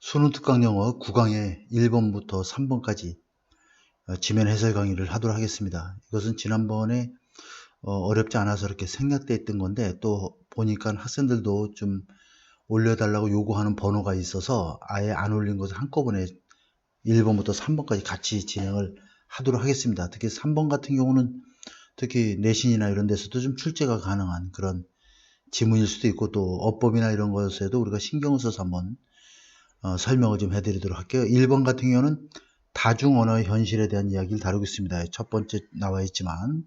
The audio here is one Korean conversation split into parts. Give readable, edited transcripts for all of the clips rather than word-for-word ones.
수능 특강 영어 9강의 1번부터 3번까지 지면 해설 강의를 하도록 하겠습니다. 이것은 지난번에 어렵지 않아서 이렇게 생략돼 있던 건데, 또 보니까 학생들도 좀 올려달라고 요구하는 번호가 있어서 아예 안 올린 것을 한꺼번에 1번부터 3번까지 같이 진행을 하도록 하겠습니다. 특히 3번 같은 경우는 특히 내신이나 이런 데서도 좀 출제가 가능한 그런 지문일 수도 있고, 또 어법이나 이런 것에도 우리가 신경을 써서 한번 설명을 좀 해드리도록 할게요. 1번 같은 경우는 다중언어의 현실에 대한 이야기를 다루고 있습니다. 첫 번째 나와 있지만,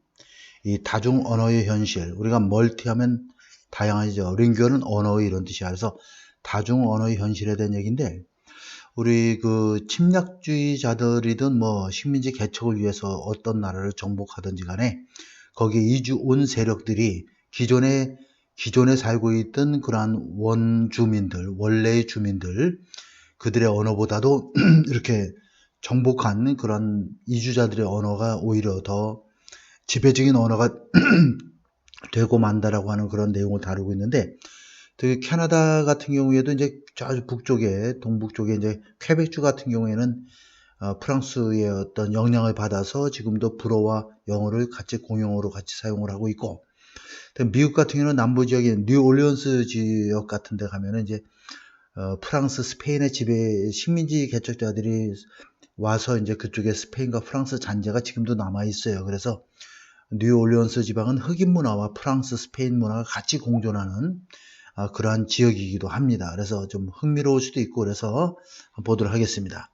이 다중언어의 현실, 우리가 멀티하면 다양하죠. 링규어는 언어의 이런 뜻이야. 그래서 다중언어의 현실에 대한 얘기인데, 우리 그 침략주의자들이든 뭐 식민지 개척을 위해서 어떤 나라를 정복하든지 간에 거기에 이주 온 세력들이 기존에 살고 있던 그러한 원주민들, 원래의 주민들, 그들의 언어보다도 이렇게 정복한 그런 이주자들의 언어가 오히려 더 지배적인 언어가 되고 만다라고 하는 그런 내용을 다루고 있는데, 특히 캐나다 같은 경우에도 이제 저 북쪽에, 동북쪽에 이제 퀘벡주 같은 경우에는 프랑스의 어떤 영향을 받아서 지금도 불어와 영어를 같이 공용어로 같이 사용을 하고 있고, 미국 같은 경우는 남부 지역인 뉴올리언스 지역 같은 데 가면은 이제 프랑스, 스페인의 지배, 식민지 개척자들이 와서 이제 그쪽에 스페인과 프랑스 잔재가 지금도 남아 있어요. 그래서 뉴올리언스 지방은 흑인 문화와 프랑스, 스페인 문화가 같이 공존하는 그러한 지역이기도 합니다. 그래서 좀 흥미로울 수도 있고, 그래서 보도록 하겠습니다.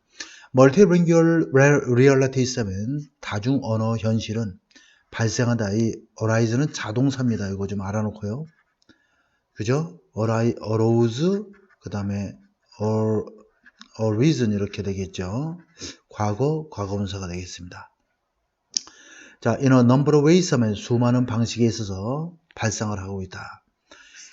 멀티링구얼 리얼리티스는 다중 언어 현실은 발생한다. 이 arise는 자동사입니다. 이거 좀 알아놓고요. 그죠? arose, 그 다음에 arisen 이렇게 되겠죠. 과거분사가 되겠습니다. 자, in a number of ways 하면 수많은 방식에 있어서 발생을 하고 있다.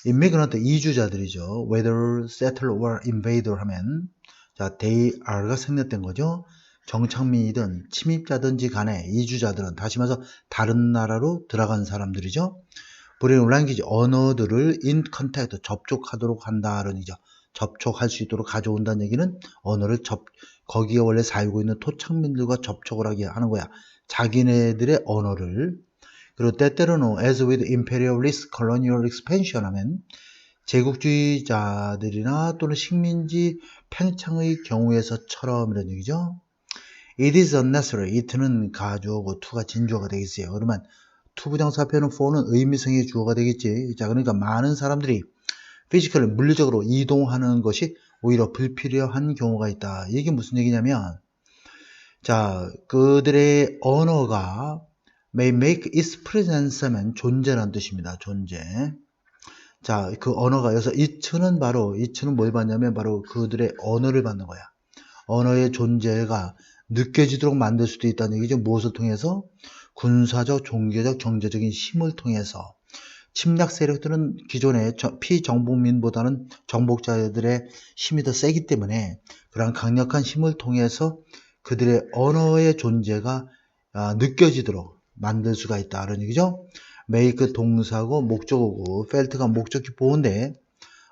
immigrant 이주자들이죠. whether settler or invader 하면, 자, they are가 생략된 거죠. 정착민이든 침입자든지 간에 이주자들은, 다시 말해서 다른 나라로 들어간 사람들이죠. bring language 언어들을 in contact 접촉하도록 한다는 얘기죠. 접촉할 수 있도록 가져온다는 얘기는 언어를 거기에 원래 살고 있는 토착민들과 접촉을 하게 하는 거야. 자기네들의 언어를. 그리고 때때로는 as with imperialist colonial expansion 하면 제국주의자들이나 또는 식민지 팽창의 경우에서처럼 이런 얘기죠. It is unnecessary. it는 가주어고 to가 진주어가 되겠어요. 그러면 투부정사표는 for는 의미성의 주어가 되겠지. 자, 그러니까 많은 사람들이 피지컬 물리적으로 이동하는 것이 오히려 불필요한 경우가 있다. 이게 무슨 얘기냐면, 자, 그들의 언어가 may make its presence 하면 존재라는 뜻입니다. 존재. 자, 그 언어가, 여기서 it는 뭘 받냐면 바로 그들의 언어를 받는 거야. 언어의 존재가 느껴지도록 만들 수도 있다는 얘기죠. 무엇을 통해서? 군사적, 종교적, 경제적인 힘을 통해서. 침략 세력들은 기존의 피정복민보다는 정복자들의 힘이 더 세기 때문에 그런 강력한 힘을 통해서 그들의 언어의 존재가 느껴지도록 만들 수가 있다는 얘기죠. make 동사고 목적어고, felt가 목적기 보호인데,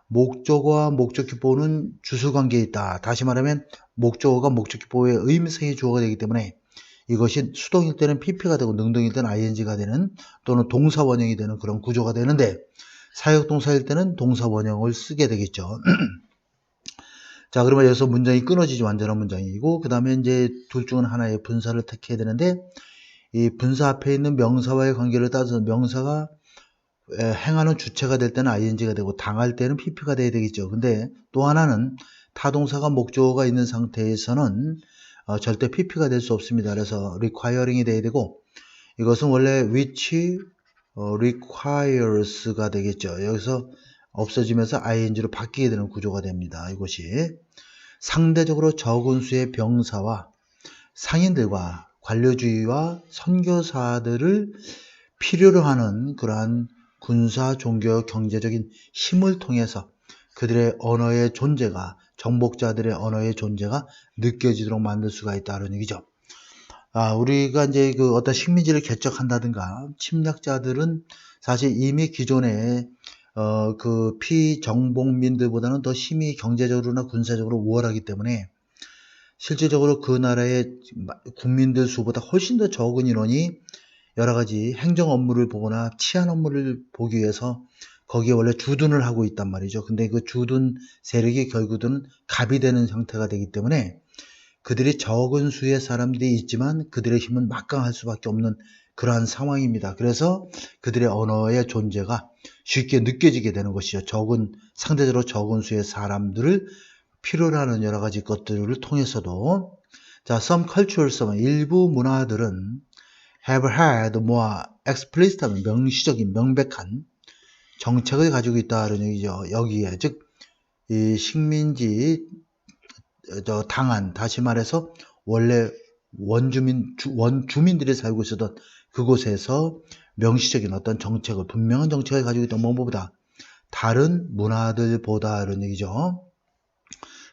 목적어와 목적기 보호는 주수관계에 있다. 다시 말하면 목적어가 목적기 보호의 의미성의 주어가 되기 때문에 이것이 수동일 때는 pp가 되고 능동일 때는 ing가 되는, 또는 동사 원형이 되는 그런 구조가 되는데, 사역동사일 때는 동사 원형을 쓰게 되겠죠. 자, 그러면 여기서 문장이 끊어지지, 완전한 문장이고, 그 다음에 이제 둘 중 하나의 분사를 택해야 되는데, 이 분사 앞에 있는 명사와의 관계를 따져서 명사가 행하는 주체가 될 때는 ing가 되고 당할 때는 pp가 돼야 되겠죠. 근데 또 하나는 타동사가 목적어가 있는 상태에서는 절대 pp가 될 수 없습니다. 그래서 requiring이 돼야 되고, 이것은 원래 which requires가 되겠죠. 여기서 없어지면서 ing로 바뀌게 되는 구조가 됩니다. 이것이 상대적으로 적은 수의 병사와 상인들과 관료주의와 선교사들을 필요로 하는 그러한 군사, 종교, 경제적인 힘을 통해서 그들의 언어의 존재가, 정복자들의 언어의 존재가 느껴지도록 만들 수가 있다는 얘기죠. 우리가 이제 어떤 식민지를 개척한다든가 침략자들은 사실 이미 기존에 그 피정복민들보다는 더 힘이 경제적으로나 군사적으로 우월하기 때문에 실질적으로 그 나라의 국민들 수보다 훨씬 더 적은 인원이 여러 가지 행정 업무를 보거나 치안 업무를 보기 위해서 거기에 원래 주둔을 하고 있단 말이죠. 근데 그 주둔 세력이 결국은 갑이 되는 형태가 되기 때문에 그들이 적은 수의 사람들이 있지만 그들의 힘은 막강할 수밖에 없는 그러한 상황입니다. 그래서 그들의 언어의 존재가 쉽게 느껴지게 되는 것이죠. 상대적으로 적은 수의 사람들을 필요로 하는 여러 가지 것들을 통해서도. 자, some cultures, 일부 문화들은 have had more explicit, 명시적인, 명백한 정책을 가지고 있다는 얘기죠. 여기에, 즉, 이 식민지, 당한, 다시 말해서 원래 원주민들이 살고 있었던 그곳에서 명시적인 어떤 정책을, 분명한 정책을 가지고 있던 뭐보다 다른 문화들보다는 얘기죠.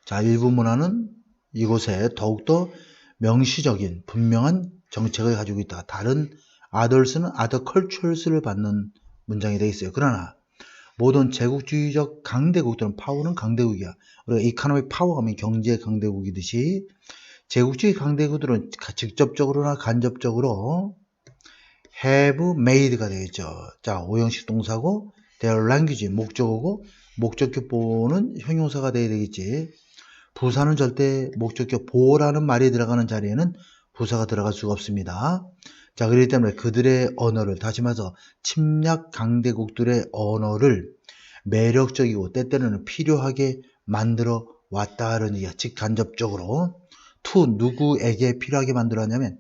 자, 일부 문화는 이곳에 더욱더 명시적인 분명한 정책을 가지고 있다. 다른 others는 other cultures를 받는 문장이 되겠어요. 그러나 모든 제국주의적 강대국들은, 파워는 강대국이야. 우리가 이코노믹 파워가 하면 경제 강대국이듯이 제국주의 강대국들은 직접적으로나 간접적으로 have made가 되겠죠. 자, 오형식 동사고 their language 목적어고 목적격보는 형용사가 돼야 되겠지. 부사는 절대 목적격 보라는 말이 들어가는 자리에는 부사가 들어갈 수가 없습니다. 자, 그렇기 때문에 그들의 언어를, 다시 말해서 침략 강대국들의 언어를 매력적이고 때때로는 필요하게 만들어 왔다는 얘기야. 즉 간접적으로 누구에게 필요하게 만들어 왔냐면,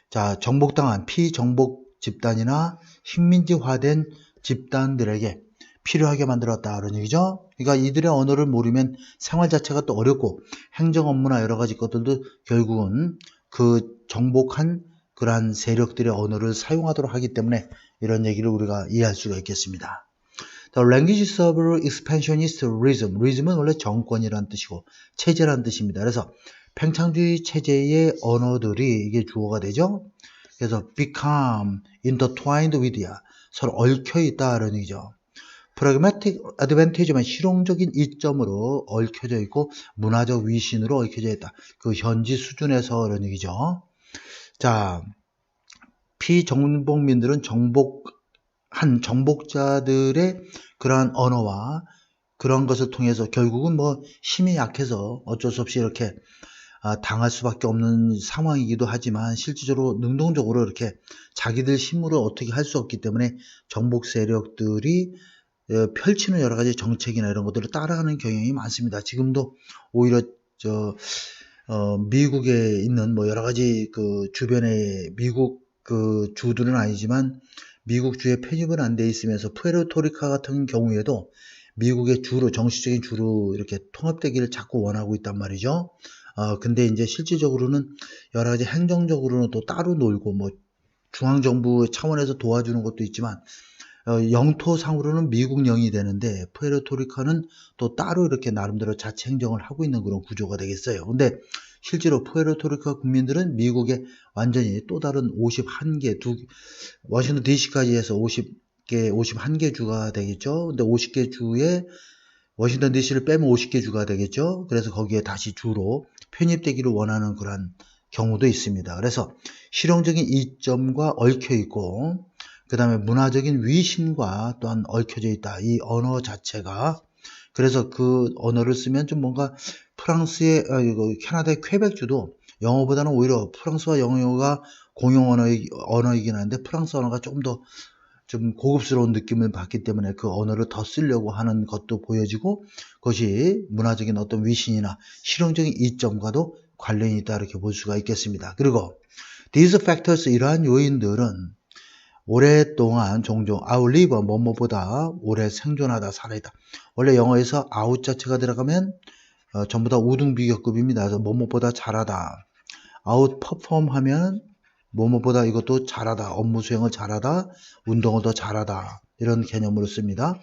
자, 정복당한 피정복 집단이나 식민지화된 집단들에게 필요하게 만들었다는 얘기죠. 그러니까 이들의 언어를 모르면 생활 자체가 또 어렵고 행정 업무나 여러 가지 것들도 결국은 그 정복한 그러한 세력들의 언어를 사용하도록 하기 때문에 이런 얘기를 우리가 이해할 수가 있겠습니다. The languages of expansionist realism. realism은 원래 정권이라는 뜻이고 체제라는 뜻입니다. 그래서 팽창주의 체제의 언어들이 이게 주어가 되죠. 그래서 become intertwined with야. 서로 얽혀 있다는 얘기죠. pragmatic advantage만 실용적인 이점으로 얽혀져 있고 문화적 위신으로 얽혀져 있다. 그 현지 수준에서 그런 얘기죠. 자, 피정복민들은 정복자들의 그러한 언어와 그런 것을 통해서 결국은 뭐 힘이 약해서 어쩔 수 없이 이렇게 당할 수밖에 없는 상황이기도 하지만 실질적으로 능동적으로 이렇게 자기들 힘으로 어떻게 할 수 없기 때문에 정복 세력들이 펼치는 여러 가지 정책이나 이런 것들을 따라가는 경향이 많습니다. 지금도 오히려 미국에 있는 뭐 여러 가지 그 주변에 미국 그 주들은 아니지만 미국 주에 편입은 안 돼 있으면서 푸에르토리카 같은 경우에도 미국의 주로, 정치적인 주로 이렇게 통합되기를 자꾸 원하고 있단 말이죠. 근데 이제 실질적으로는 여러 가지 행정적으로는 또 따로 놀고 뭐 중앙정부 차원에서 도와주는 것도 있지만 영토상으로는 미국령이 되는데 푸에르토리카는 또 따로 이렇게 나름대로 자치 행정을 하고 있는 그런 구조가 되겠어요. 근데 실제로 푸에르토리카 국민들은 미국의 완전히 또 다른 51개, 워싱턴 DC까지 해서 51개 주가 되겠죠. 근데 50개 주에 워싱턴 DC를 빼면 50개 주가 되겠죠. 그래서 거기에 다시 주로 편입되기를 원하는 그런 경우도 있습니다. 그래서 실용적인 이점과 얽혀 있고 그 다음에 문화적인 위신과 또한 얽혀져 있다. 이 언어 자체가. 그래서 그 언어를 쓰면 좀 뭔가 캐나다의 퀘벡주도 영어보다는 오히려 프랑스와 영어가 공용 언어이긴 한데 프랑스 언어가 조금 더 좀 고급스러운 느낌을 받기 때문에 그 언어를 더 쓰려고 하는 것도 보여지고 그것이 문화적인 어떤 위신이나 실용적인 이점과도 관련이 있다 이렇게 볼 수가 있겠습니다. 그리고 these factors, 이러한 요인들은 오랫동안 종종 outlive, 뭐뭐보다 오래 생존하다, 살아있다. 원래 영어에서 out 자체가 들어가면 전부 다 우등비교급입니다. 그래서 뭐뭐보다 잘하다. out perform 하면 뭐뭐보다 이것도 잘하다, 업무 수행을 잘하다, 운동을 더 잘하다 이런 개념으로 씁니다.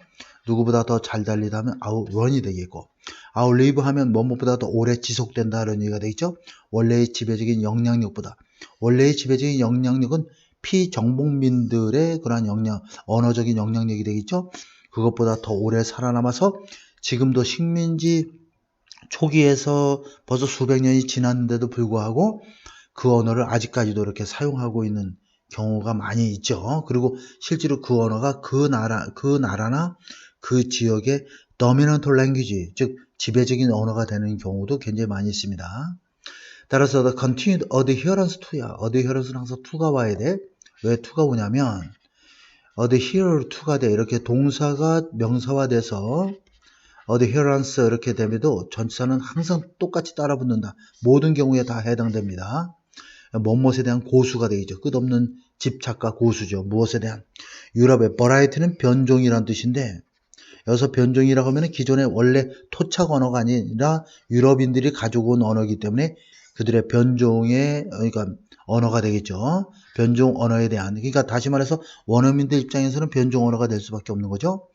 누구보다 더 잘 달리다 하면 outrun이 되겠고 outlive 하면 뭐뭐보다 더 오래 지속된다 이런 얘기가 되겠죠. 원래의 지배적인 영향력보다. 원래의 지배적인 영향력은 피정복민들의 그러한 언어적인 영향력이 되겠죠. 그것보다 더 오래 살아남아서 지금도 식민지 초기에서 벌써 수백 년이 지났는데도 불구하고 그 언어를 아직까지도 이렇게 사용하고 있는 경우가 많이 있죠. 그리고 실제로 그 언어가 그 나라나 그 지역의 dominant language, 즉 지배적인 언어가 되는 경우도 굉장히 많이 있습니다. 따라서 the continued adherence to야. adherence는 항상 to가 와야 돼. 왜 to가 오냐면 adhere to가 돼. 이렇게 동사가 명사화돼서 adherence 이렇게 되면도 전치사는 항상 똑같이 따라 붙는다. 모든 경우에 다 해당됩니다. 무엇에 대한 고수가 되겠죠. 끝없는 집착과 고수죠. 무엇에 대한. 유럽의 variety는 변종이란 뜻인데 여기서 변종이라고 하면 기존의 원래 토착 언어가 아니라 유럽인들이 가지고 온 언어이기 때문에 그들의 변종의 그러니까 언어가 되겠죠. 변종 언어에 대한. 그러니까 다시 말해서 원어민들 입장에서는 변종 언어가 될 수밖에 없는 거죠.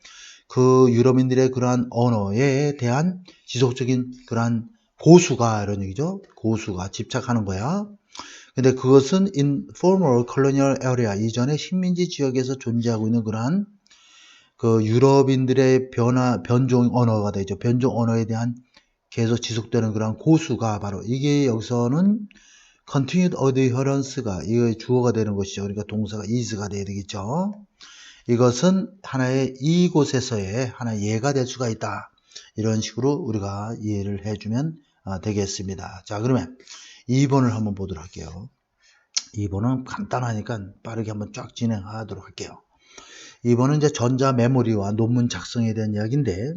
그 유럽인들의 그러한 언어에 대한 지속적인 그러한 고수가 이런 얘기죠. 고수가 집착하는 거야. 근데 그것은 in former colonial area 이전의 식민지 지역에서 존재하고 있는 그러한 그 유럽인들의 변종 언어가 되죠. 변종 언어에 대한 계속 지속되는 그런 고수가 바로 이게 여기서는 continued adherence가 이게 주어가 되는 것이죠. 그러니까 동사가 is가 돼야 되겠죠. 이것은 하나의 이곳에서의 하나의 예가 될 수가 있다. 이런 식으로 우리가 이해를 해주면 되겠습니다. 자, 그러면 2번을 한번 보도록 할게요. 2번은 간단하니까 빠르게 한번 쫙 진행하도록 할게요. 2번은 이제 전자 메모리와 논문 작성에 대한 이야기인데,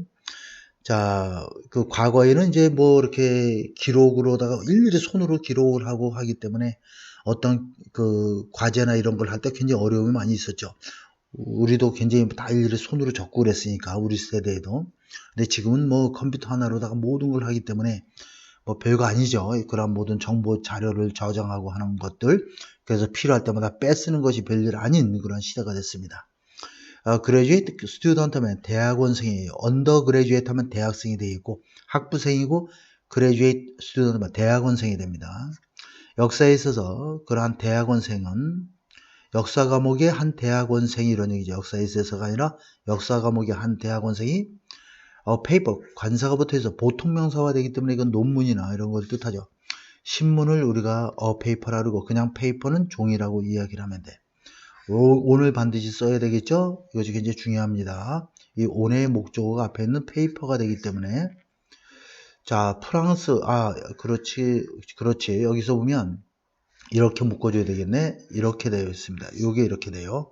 자, 그 과거에는 이제 뭐 이렇게 기록으로다가 일일이 손으로 기록을 하고 하기 때문에 어떤 그 과제나 이런 걸 할 때 굉장히 어려움이 많이 있었죠. 우리도 굉장히 다 일일이 손으로 적고 그랬으니까, 우리 세대에도. 근데 지금은 뭐 컴퓨터 하나로다가 모든 걸 하기 때문에 뭐 별거 아니죠. 그런 모든 정보 자료를 저장하고 하는 것들. 그래서 필요할 때마다 빼쓰는 것이 별일 아닌 그런 시대가 됐습니다. graduate student 하면 대학원생이에요. undergraduate 하면 대학생이 되어 있고, 학부생이고, graduate student 하면 대학원생이 됩니다. 역사에 있어서 그러한 대학원생은 역사 과목의 한 대학원생이 이런 얘기죠. 역사에 있어서가 아니라 역사 과목의 한 대학원생이 페이퍼, 관사가 붙어서 보통 명사화 되기 때문에 이건 논문이나 이런 걸 뜻하죠. 신문을 우리가 페이퍼라 그러고 그냥 페이퍼는 종이라고 이야기를 하면 돼. 오늘 반드시 써야 되겠죠? 이것이 굉장히 중요합니다. 이 on의 목적어가 앞에 있는 페이퍼가 되기 때문에. 자, 프랑스, 그렇지. 여기서 보면 이렇게 묶어줘야 되겠네. 이렇게 되어 있습니다. 이게 이렇게 돼요.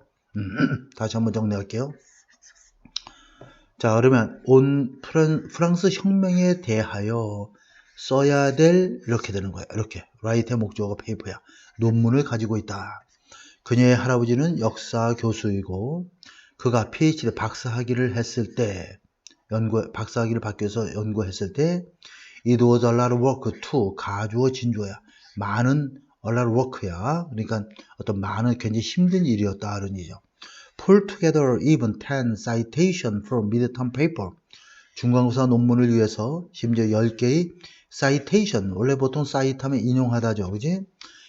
다시 한번 정리할게요. 자, 그러면 프랑스 혁명에 대하여 써야 될 이렇게 되는 거야. 이렇게 write의 목적어가 페이퍼야. 논문을 가지고 있다. 그녀의 할아버지는 역사 교수이고 그가 PhD 박사학위를 했을 때 박사학위를 받기 위해서 연구했을 때 it was a lot of work to 가주어 진주어야. 많은 a lot of work야. 그러니까 어떤 많은 굉장히 힘든 일이었다 그런 얘기죠. Pull together even 10 citation for midterm paper. 중간고사 논문을 위해서 심지어 10개의 citation, 원래 보통 cite 하면 인용하다죠. 그지?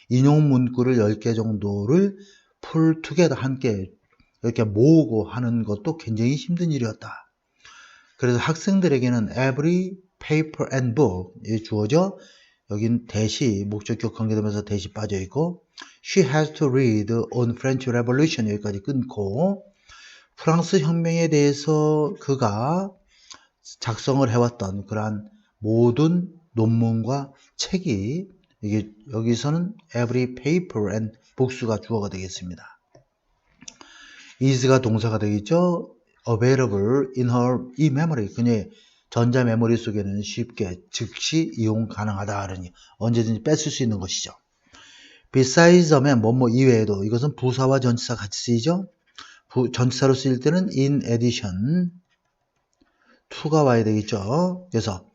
인용 문구를 10개 정도를 pull together 함께 이렇게 모으고 하는 것도 굉장히 힘든 일이었다. 그래서 학생들에게는 every paper and book 이 주어져. 여긴 대시 목적격 관계되면서 대시 빠져 있고 she has to read on French Revolution 여기까지 끊고 프랑스 혁명에 대해서 그가 작성을 해왔던 그러한 모든 논문과 책이 이게 여기서는 every paper and books가 주어가 되겠습니다. is가 동사가 되겠죠. available in her e-memory 그녀의 전자 메모리 속에는 쉽게 즉시 이용 가능하다 하니 언제든지 뺏을 수 있는 것이죠. besides 하면 뭐뭐 이외에도 이것은 부사와 전치사 같이 쓰이죠. 전치사로 쓰일 때는 in addition to가 와야 되겠죠. 그래서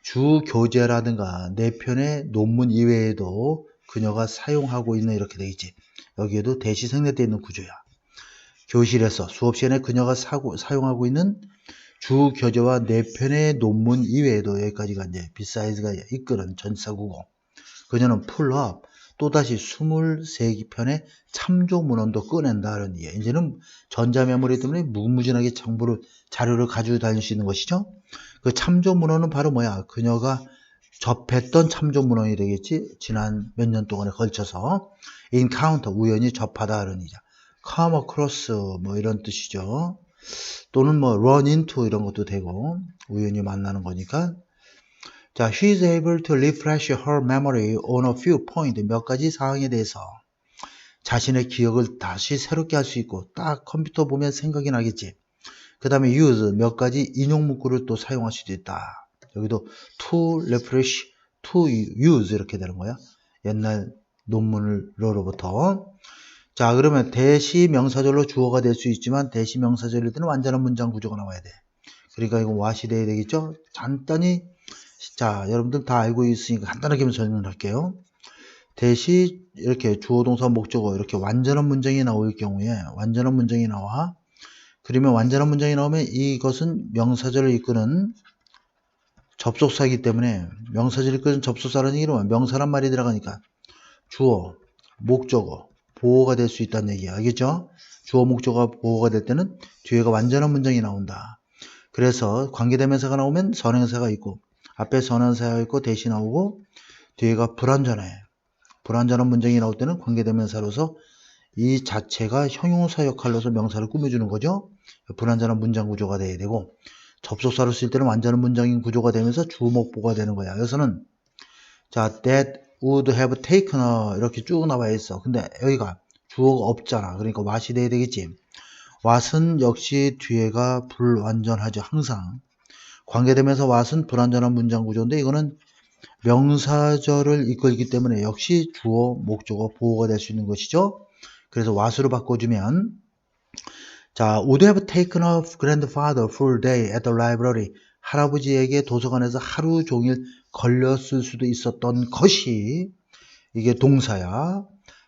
주 교재라든가 내 편의 논문 이외에도 그녀가 사용하고 있는 이렇게 되겠지. 여기에도 대시 생략되어 있는 구조야. 교실에서 수업 시간에 그녀가 사용하고 있는 주 교재와 내 편의 논문 이외에도 여기까지가 이제 beside가 이끄는 전치사구고 그녀는 pull up 또다시 23편의 참조 문헌도 꺼낸다는 얘기예요. 이제는 전자메모리 때문에 무궁무진하게 자료를 가지고 다닐 수 있는 것이죠. 그 참조 문헌은 바로 뭐야? 그녀가 접했던 참조 문헌이 되겠지. 지난 몇 년 동안에 걸쳐서 encounter, 우연히 접하다는 얘기죠. come across, 뭐 이런 뜻이죠. 또는 뭐 run into 이런 것도 되고 우연히 만나는 거니까. 자, she is able to refresh her memory on a few points. 몇 가지 사항에 대해서 자신의 기억을 다시 새롭게 할 수 있고 딱 컴퓨터 보면 생각이 나겠지. 그 다음에 use, 몇 가지 인용 문구를 또 사용할 수도 있다. 여기도 to refresh, to use 이렇게 되는 거야. 옛날 논문으로부터. 자, 그러면 대시 명사절로 주어가 될 수 있지만 대시 명사절일 때는 완전한 문장 구조가 나와야 돼. 그러니까 이거 what이 돼야 되겠죠? 간단히, 자, 여러분들 다 알고 있으니까 간단하게 설명을 할게요. 대시 이렇게 주어, 동사, 목적어 이렇게 완전한 문장이 나올 경우에 완전한 문장이 나와. 그러면 완전한 문장이 나오면 이것은 명사절을 이끄는 접속사이기 때문에 명사절을 이끄는 접속사라는 얘기는 명사란 말이 들어가니까 주어, 목적어, 보어가 될 수 있다는 얘기야. 알겠죠? 주어, 목적어가 보어가 될 때는 뒤에가 완전한 문장이 나온다. 그래서 관계대명사가 나오면 선행사가 있고 앞에 선행사가 있고 대시 나오고 뒤에가 불완전해. 불완전한 문장이 나올 때는 관계대명사로서 이 자체가 형용사 역할로서 명사를 꾸며주는 거죠. 불완전한 문장 구조가 돼야 되고 접속사로 쓸 때는 완전한 문장인 구조가 되면서 주목보가 되는 거야. 여기서는 자, that would have taken a 이렇게 쭉 나와 있어. 근데 여기가 주어가 없잖아. 그러니까 what이 돼야 되겠지. what은 역시 뒤에가 불완전하죠. 항상. 관계되면서 what은 불완전한 문장 구조인데 이거는 명사절을 이끌기 때문에 역시 주어, 목적어, 보어가 될 수 있는 것이죠. 그래서 what으로 바꿔주면 자, would have taken a grandfather full day at the library. 할아버지에게 도서관에서 하루 종일 걸렸을 수도 있었던 것이 이게 동사야.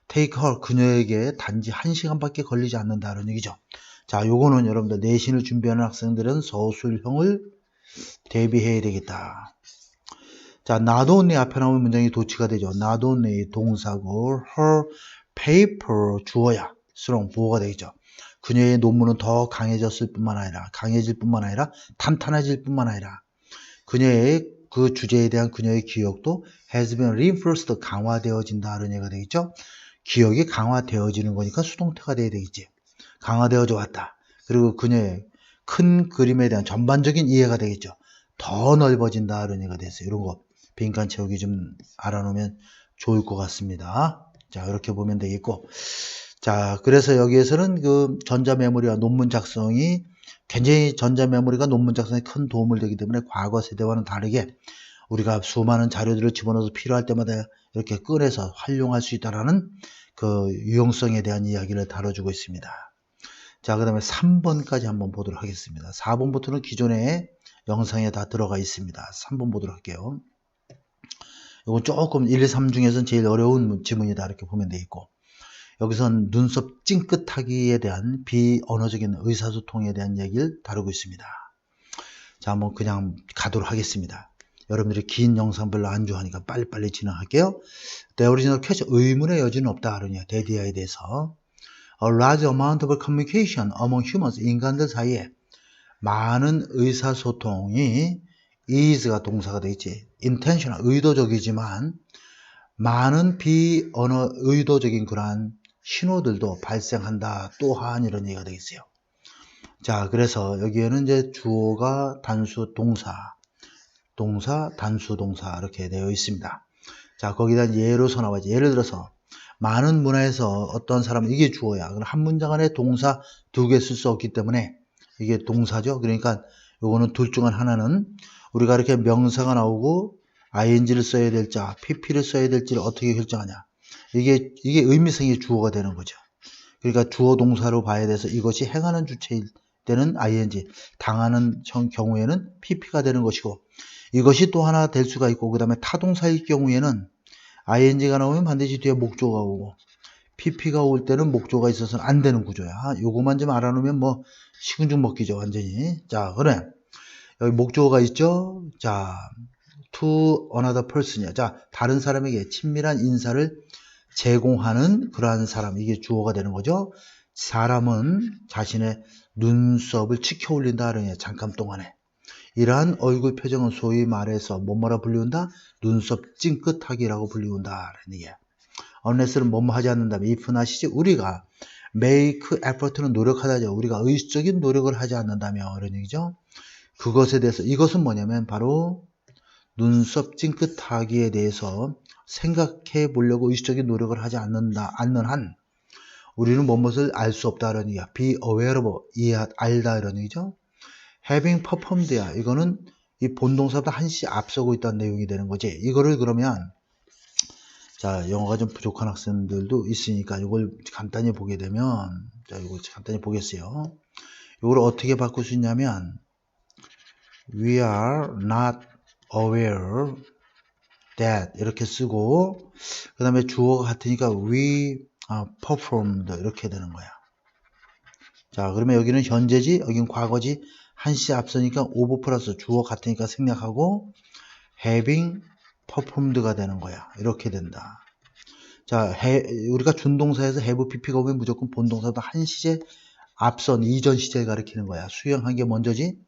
take her, 그녀에게 단지 1시간밖에 걸리지 않는다는 얘기죠. 자, 요거는 여러분들 내신을 준비하는 학생들은 서술형을 대비해야 되겠다. 자, not only 앞에 나오는 문장이 도치가 되죠. not only 동사고 her paper 주어야. strong 보호가 되겠죠. 그녀의 논문은 더 강해질 뿐만 아니라 탄탄해질 뿐만 아니라 그녀의 그 주제에 대한 그녀의 기억도 has been reinforced 강화되어진다는 얘기가 되겠죠. 기억이 강화되어지는 거니까 수동태가 돼야 되겠지. 강화되어져 왔다. 그리고 그녀의 큰 그림에 대한 전반적인 이해가 되겠죠. 더 넓어진다는 얘기가 됐어요. 이런 거 빈칸 채우기 좀 알아놓으면 좋을 것 같습니다. 자, 이렇게 보면 되겠고. 자, 그래서 여기에서는 그 전자메모리와 논문 작성이 굉장히 전자메모리가 논문 작성에 큰 도움을 되기 때문에 과거 세대와는 다르게 우리가 수많은 자료들을 집어넣어서 필요할 때마다 이렇게 꺼내서 활용할 수 있다는 그 유용성에 대한 이야기를 다뤄주고 있습니다. 자, 그 다음에 3번까지 한번 보도록 하겠습니다. 4번부터는 기존의 영상에 다 들어가 있습니다. 3번 보도록 할게요. 이건 조금 1, 2, 3 중에서는 제일 어려운 지문이다 이렇게 보면 돼 있고 여기선 눈썹 찡긋하기에 대한 비언어적인 의사소통에 대한 얘기를 다루고 있습니다. 자, 한번 그냥 가도록 하겠습니다. 여러분들이 긴 영상 별로 안 좋아하니까 빨리빨리 진행할게요. The original question, 의문의 여지는 없다. 그러냐, 데디아에 대해서. A large amount of communication among humans, 인간들 사이에 많은 의사소통이 is가 동사가 되겠지. intentional, 의도적이지만 많은 비언어 의도적인 그러한 신호들도 발생한다. 또한 이런 얘기가 되겠어요. 자, 그래서 여기에는 이제 주어가 단수 동사, 단수 동사 이렇게 되어 있습니다. 자, 거기다 예로서 나와야지. 예를 들어서 많은 문화에서 어떤 사람은 이게 주어야. 그럼 한 문장 안에 동사 2개 쓸 수 없기 때문에 이게 동사죠. 그러니까 요거는 둘 중 하나는 우리가 이렇게 명사가 나오고 ing를 써야 될지, pp를 써야 될지를 어떻게 결정하냐. 이게 의미성이 주어가 되는 거죠. 그러니까 주어 동사로 봐야 돼서 이것이 행하는 주체일 때는 ing, 당하는 경우에는 pp가 되는 것이고 이것이 또 하나 될 수가 있고 그 다음에 타동사일 경우에는 ing가 나오면 반드시 뒤에 목조가 오고 pp가 올 때는 목조가 있어서는 안 되는 구조야. 요거만 좀 알아놓으면 뭐 식은 죽 먹기죠 완전히. 자, 그래 여기 목조가 있죠. 자, to another person이야. 자, 다른 사람에게 친밀한 인사를 제공하는 그러한 사람, 이게 주어가 되는 거죠. 사람은 자신의 눈썹을 치켜 올린다 그러냐, 잠깐 동안에. 이러한 얼굴 표정은 소위 말해서 뭐뭐라 불리운다? 눈썹 찡긋하기라고 불리운다. 이게. unless는 뭐뭐 하지 않는다면 if나 시제 우리가 make effort는 노력하다죠. 우리가 의식적인 노력을 하지 않는다면 이런 얘기죠. 그것에 대해서 이것은 뭐냐면 바로 눈썹 찡긋하기에 대해서 생각해 보려고 의식적인 노력을 하지 않는 한 우리는 무엇을 알 수 없다 이런 얘기야. be aware of 알다 이런 얘기죠. having performed야 이거는 이 본동사보다 한시 앞서고 있다는 내용이 되는 거지. 이거를 그러면 자 영어가 좀 부족한 학생들도 있으니까 이걸 간단히 보게 되면 자 이거 간단히 보겠어요. 이걸 어떻게 바꿀 수 있냐면 we are not aware that 이렇게 쓰고 그 다음에 주어가 같으니까 we performed 이렇게 되는 거야. 자 그러면 여기는 현재지 여기는 과거지 한시 앞서니까 over 플러스 주어 같으니까 생략하고 having performed가 되는 거야. 이렇게 된다. 자 우리가 준동사에서 have pp가 오면 무조건 본동사보다 한 시제 앞선 이전 시제를 가리키는 거야. 수행한 게 먼저지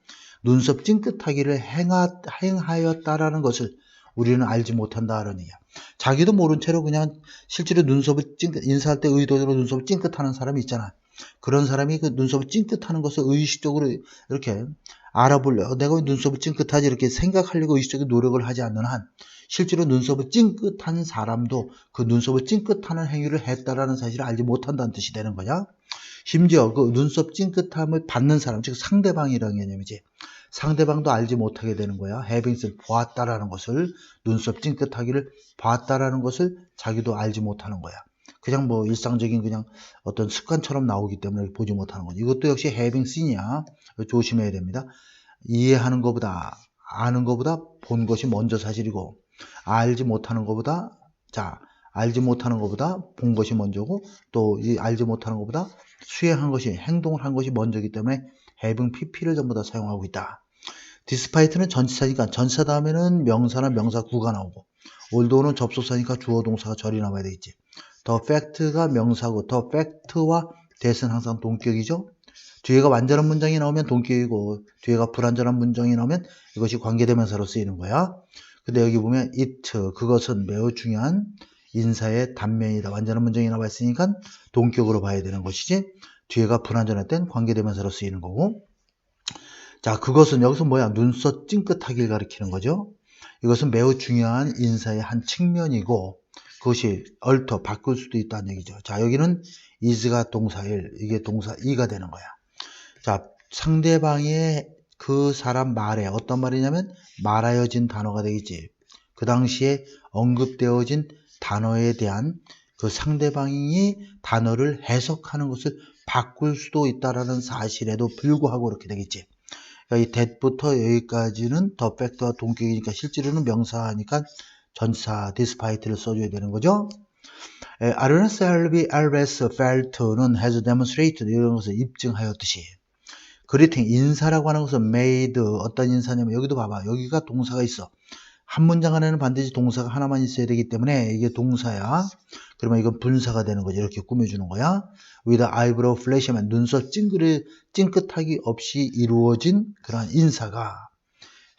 눈썹 찡긋하기를 행하였다라는 것을 우리는 알지 못한다라는 얘기야. 자기도 모른 채로 그냥 실제로 눈썹을 인사할 때 의도적으로 눈썹을 찡긋하는 사람이 있잖아. 그런 사람이 그 눈썹을 찡긋하는 것을 의식적으로 이렇게 알아보려 내가 왜 눈썹을 찡긋하지 이렇게 생각하려고 의식적인 노력을 하지 않는 한 실제로 눈썹을 찡긋한 사람도 그 눈썹을 찡긋하는 행위를 했다라는 사실을 알지 못한다는 뜻이 되는 거냐. 심지어 그 눈썹 찡긋함을 받는 사람 즉 상대방이라는 개념이지. 상대방도 알지 못하게 되는 거야. having을 보았다라는 것을 눈썹 찡긋하기를 봤다라는 것을 자기도 알지 못하는 거야. 그냥 뭐 일상적인 그냥 어떤 습관처럼 나오기 때문에 보지 못하는 거지. 이것도 역시 having seen이야. 조심해야 됩니다. 이해하는 것보다 아는 것보다 본 것이 먼저 사실이고 알지 못하는 것보다 알지 못하는 것보다 본 것이 먼저고 또 이 알지 못하는 것보다 수행한 것이 행동을 한 것이 먼저이기 때문에 having pp를 전부 다 사용하고 있다. despite는 전치사니까 전치사 다음에는 명사나 명사구가 나오고 although는 접속사니까 주어 동사가 절이 나와야 되겠지. the fact가 명사고 the fact와 that은 항상 동격이죠. 뒤에가 완전한 문장이 나오면 동격이고 뒤에가 불완전한 문장이 나오면 이것이 관계대명사로 쓰이는 거야. 근데 여기 보면 it 그것은 매우 중요한 인사의 단면이다. 완전한 문장이 나와 있으니까 동격으로 봐야 되는 것이지 뒤에가 불완전할 땐 관계대명사로 쓰이는 거고 자 그것은 여기서 뭐야 눈썹 찡긋하기를 가리키는 거죠. 이것은 매우 중요한 인사의 한 측면이고 그것이 얼터 바꿀 수도 있다는 얘기죠. 자 여기는 is가 동사 1 이게 동사 2가 되는 거야. 자 상대방의 그 사람 말에 어떤 말이냐면 말하여진 단어가 되겠지. 그 당시에 언급되어진 단어에 대한 그 상대방이 단어를 해석하는 것을 바꿀 수도 있다라는 사실에도 불구하고 그렇게 되겠지. 그러니까 이 that부터 여기까지는 the fact와 동격이니까 실제로는 명사니까 전사 despite를 써줘야 되는 거죠. Arenas Alves felt는 has demonstrated 이런 것을 입증하였듯이 그리팅 인사라고 하는 것은 made 어떤 인사냐면 여기도 봐봐 여기가 동사가 있어. 한 문장 안에는 반드시 동사가 하나만 있어야 되기 때문에 이게 동사야. 그러면 이건 분사가 되는 거지. 이렇게 꾸며주는 거야. with eyebrow flash하면 눈썹 찡긋하기 없이 이루어진 그러한 인사가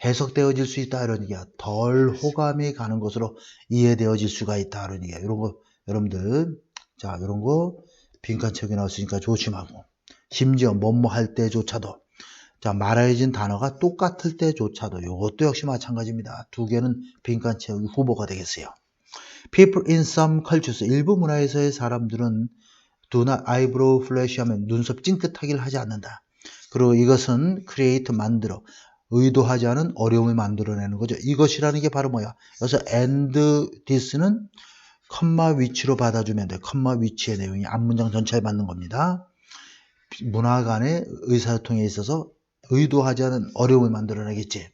해석되어질 수 있다 이런 얘기야. 덜 호감이 가는 것으로 이해되어질 수가 있다 이런 얘기야. 이런 거 여러분들 자 이런 거 빈칸 채우기 나왔으니까 조심하고 심지어 뭐뭐 할 때조차도 자 말해진 단어가 똑같을 때조차도 이것도 역시 마찬가지입니다. 두 개는 빈칸 채우기 후보가 되겠어요. People in some cultures 일부 문화에서의 사람들은 do not eyebrow flash 하면 눈썹 찡긋하기를 하지 않는다. 그리고 이것은 create 만들어 의도하지 않은 어려움을 만들어내는 거죠. 이것이라는 게 바로 뭐야? 여기서 and this는 컴마 위치로 받아주면 돼. 컴마 위치의 내용이 앞문장 전체에 맞는 겁니다. 문화 간의 의사소통에 있어서 의도하지 않은 어려움을 만들어내겠지.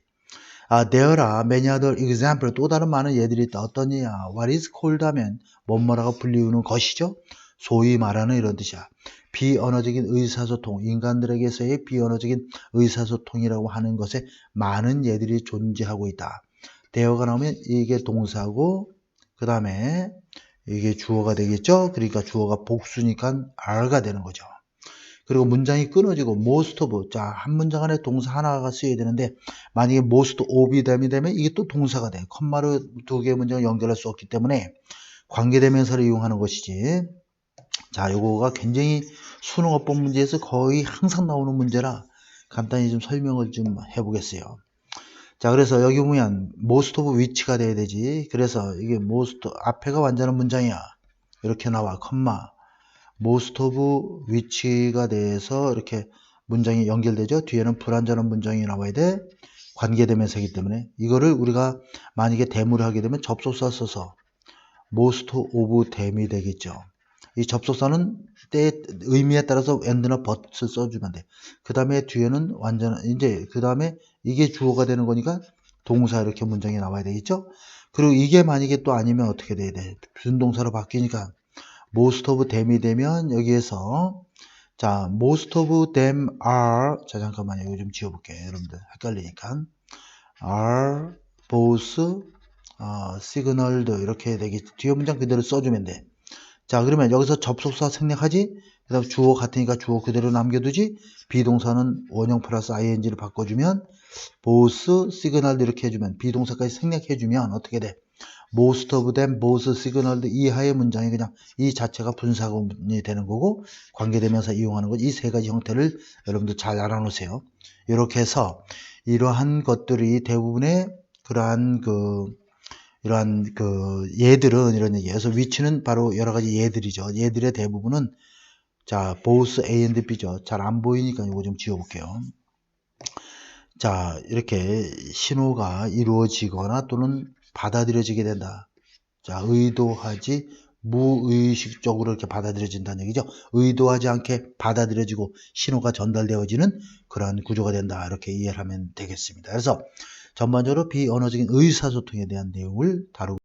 There are many other examples. 또 다른 많은 예들이 있다. 어떤 예야? What is called 하면 뭐뭐라고 불리우는 것이죠. 소위 말하는 이런 뜻이야. 비언어적인 의사소통, 인간들에게서의 비언어적인 의사소통이라고 하는 것에 많은 예들이 존재하고 있다. there가 나오면 이게 동사고 그 다음에 이게 주어가 되겠죠. 그러니까 주어가 복수니까 are가 되는 거죠. 그리고 문장이 끊어지고 most of, 자, 한 문장 안에 동사 하나가 쓰여야 되는데 만약에 most of이 되면 이게 또 동사가 돼. 컴마로 두 개의 문장을 연결할 수 없기 때문에 관계대명사를 이용하는 것이지. 자, 요거가 굉장히 수능어법 문제에서 거의 항상 나오는 문제라 간단히 좀 설명을 좀 해보겠어요. 자, 그래서 여기 보면 most of which가 돼야 되지. 그래서 이게 most 앞에가 완전한 문장이야. 이렇게 나와. 컴마 most of which가 돼서 이렇게 문장이 연결되죠. 뒤에는 불완전한 문장이 나와야 돼. 관계대명사이기 때문에 이거를 우리가 만약에 대무를 하게 되면 접속사 써서 most of them이 되겠죠. 이 접속사는 때 의미에 따라서 and나 but을 써주면 돼. 그 다음에 뒤에는 완전 이제 그 다음에 이게 주어가 되는 거니까 동사 이렇게 문장이 나와야 되겠죠. 그리고 이게 만약에 또 아니면 어떻게 돼야 돼? 준동사로 바뀌니까 most of them이 되면 여기에서 자 most of them are 자 잠깐만요. 이거 좀 지워볼게요. 여러분들 헷갈리니까 are both signaled 이렇게 되겠지. 뒤에 문장 그대로 써주면 돼. 자 그러면 여기서 접속사 생략하지. 그 다음 주어 같으니까 주어 그대로 남겨두지. 비동사는 원형 플러스 ing를 바꿔주면 both signaled 이렇게 해주면 비동사까지 생략해주면 어떻게 돼? most of them both signaled 이하의 문장이 그냥 이 자체가 분사구문이 되는 거고 관계대명사 이용하는 것 이 세 가지 형태를 여러분들 잘 알아놓으세요. 이렇게 해서 이러한 것들이 대부분의 그러한 이러한 예들은 이런 얘기예요. 그래서 위치는 바로 여러 가지 예들이죠. 예들의 대부분은 자 both A and B죠. 잘 안 보이니까 이거 좀 지워볼게요. 자 이렇게 신호가 이루어지거나 또는 받아들여지게 된다. 자 의도하지 무의식적으로 이렇게 받아들여진다는 얘기죠. 의도하지 않게 받아들여지고 신호가 전달되어지는 그러한 구조가 된다. 이렇게 이해를 하면 되겠습니다. 그래서 전반적으로 비언어적인 의사소통에 대한 내용을 다루고